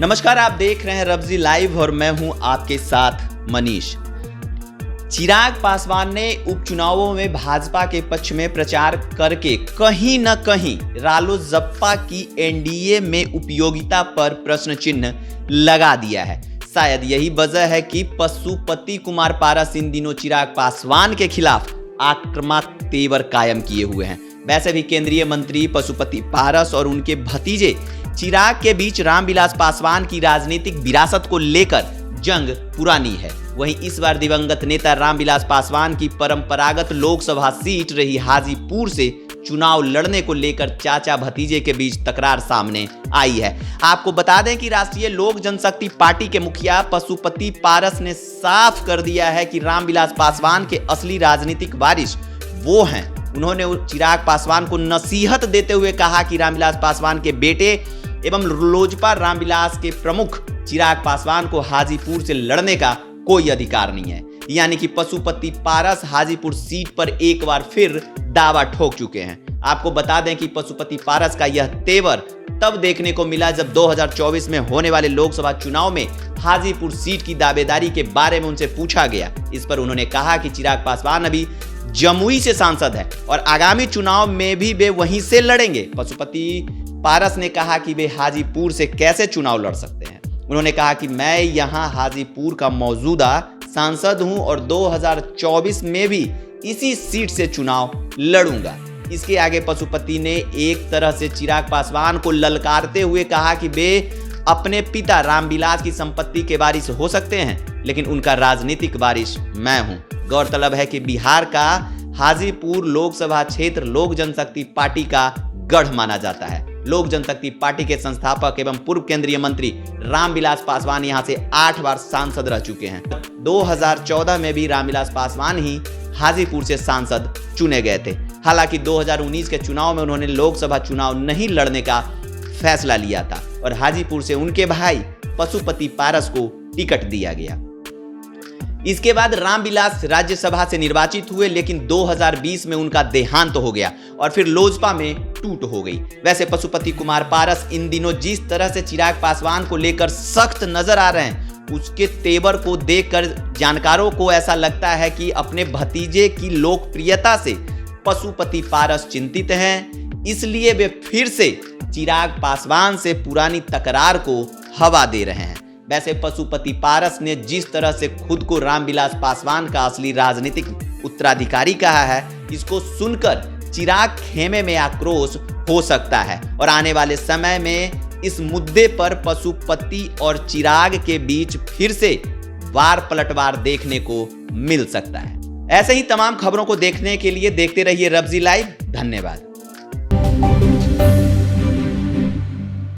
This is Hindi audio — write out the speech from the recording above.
नमस्कार, आप देख रहे हैं रब्जी लाइव और मैं हूं आपके साथ मनीष। चिराग पासवान ने उपचुनावों में भाजपा के पक्ष में प्रचार करके कहीं न कहीं रालोसपा की एनडीए में उपयोगिता पर प्रश्न चिन्ह लगा दिया है। शायद यही वजह है कि पशुपति कुमार पारस इन दिनों चिराग पासवान के खिलाफ आक्रामक तेवर कायम किए हुए हैं। वैसे भी केंद्रीय मंत्री पशुपति पारस और उनके भतीजे चिराग के बीच रामविलास पासवान की राजनीतिक विरासत को लेकर जंग पुरानी है। वहीं इस बार दिवंगत नेता रामविलास पासवान की परंपरागत लोकसभा सीट रही हाजीपुर से चुनाव लड़ने को लेकर चाचा भतीजे के बीच तकरार सामने आई है। आपको बता दें कि राष्ट्रीय लोक जनशक्ति पार्टी के मुखिया पशुपति पारस ने साफ कर दिया है कि रामविलास पासवान के असली राजनीतिक वारिस वो हैं। उन्होंने चिराग पासवान को नसीहत देते हुए कहा कि रामविलास पासवान के बेटे एवं लोजपा रामविलास के प्रमुख चिराग पासवान को हाजीपुर से लड़ने का कोई अधिकार नहीं है। यानी कि पशुपति पारस हाजीपुर सीट पर एक बार फिर दावा ठोक चुके हैं। आपको बता दें कि पशुपति पारस का यह तेवर तब देखने को मिला जब 2024 में होने वाले लोकसभा चुनाव में हाजीपुर सीट की दावेदारी के बारे में उनसे पूछा गया। इस पर उन्होंने कहा कि चिराग पासवान अभी जमुई से सांसद है और आगामी चुनाव में भी वे वहीं से लड़ेंगे। पशुपति पारस ने कहा कि वे हाजीपुर से कैसे चुनाव लड़ सकते हैं। उन्होंने कहा कि मैं यहां हाजीपुर का मौजूदा सांसद हूं और 2024 में भी इसी सीट से चुनाव लड़ूंगा। इसके आगे पशुपति ने एक तरह से चिराग पासवान को ललकारते हुए कहा कि वे अपने पिता रामविलास की संपत्ति के वारिस हो सकते हैं, लेकिन उनका राजनीतिक वारिस मैं हूं। गौरतलब है कि बिहार का हाजीपुर लोकसभा क्षेत्र लोक जनशक्ति पार्टी का गढ़ माना जाता है। लोक जनशक्ति पार्टी के संस्थापक एवं पूर्व केंद्रीय मंत्री रामविलास पासवान यहां से 8 बार सांसद रह चुके हैं। 2014 में भी रामविलास पासवान ही हाजीपुर से सांसद चुने गए थे। हालांकि 2019 के चुनाव में उन्होंने लोकसभा चुनाव नहीं लड़ने का फैसला लिया था और हाजीपुर से उनके भाई पशुपति पारस को टिकट दिया गया। इसके बाद रामविलास राज्यसभा से निर्वाचित हुए, लेकिन 2020 में उनका देहांत हो गया और फिर लोजपा में टूट हो गई। वैसे पशुपति कुमार पारस इन दिनों जिस तरह से चिराग पासवान को लेकर सख्त नजर आ रहे हैं, उसके तेवर को देखकर जानकारों को ऐसा लगता है कि अपने भतीजे की लोकप्रियता से पशुपति पारस चिंतित हैं। इसलिए वे फिर से चिराग पासवान से पुरानी तकरार को हवा दे रहे हैं। वैसे पशुपति पारस ने जिस तरह से खुद को रामविलास पासवान का असली राजनीतिक उत्तराधिकारी कहा है, इसको सुनकर चिराग खेमे में आक्रोश हो सकता है और आने वाले समय में इस मुद्दे पर पशुपति और चिराग के बीच फिर से वार पलटवार देखने को मिल सकता है। ऐसे ही तमाम खबरों को देखने के लिए देखते रहिए रब्जी लाइव। धन्यवाद।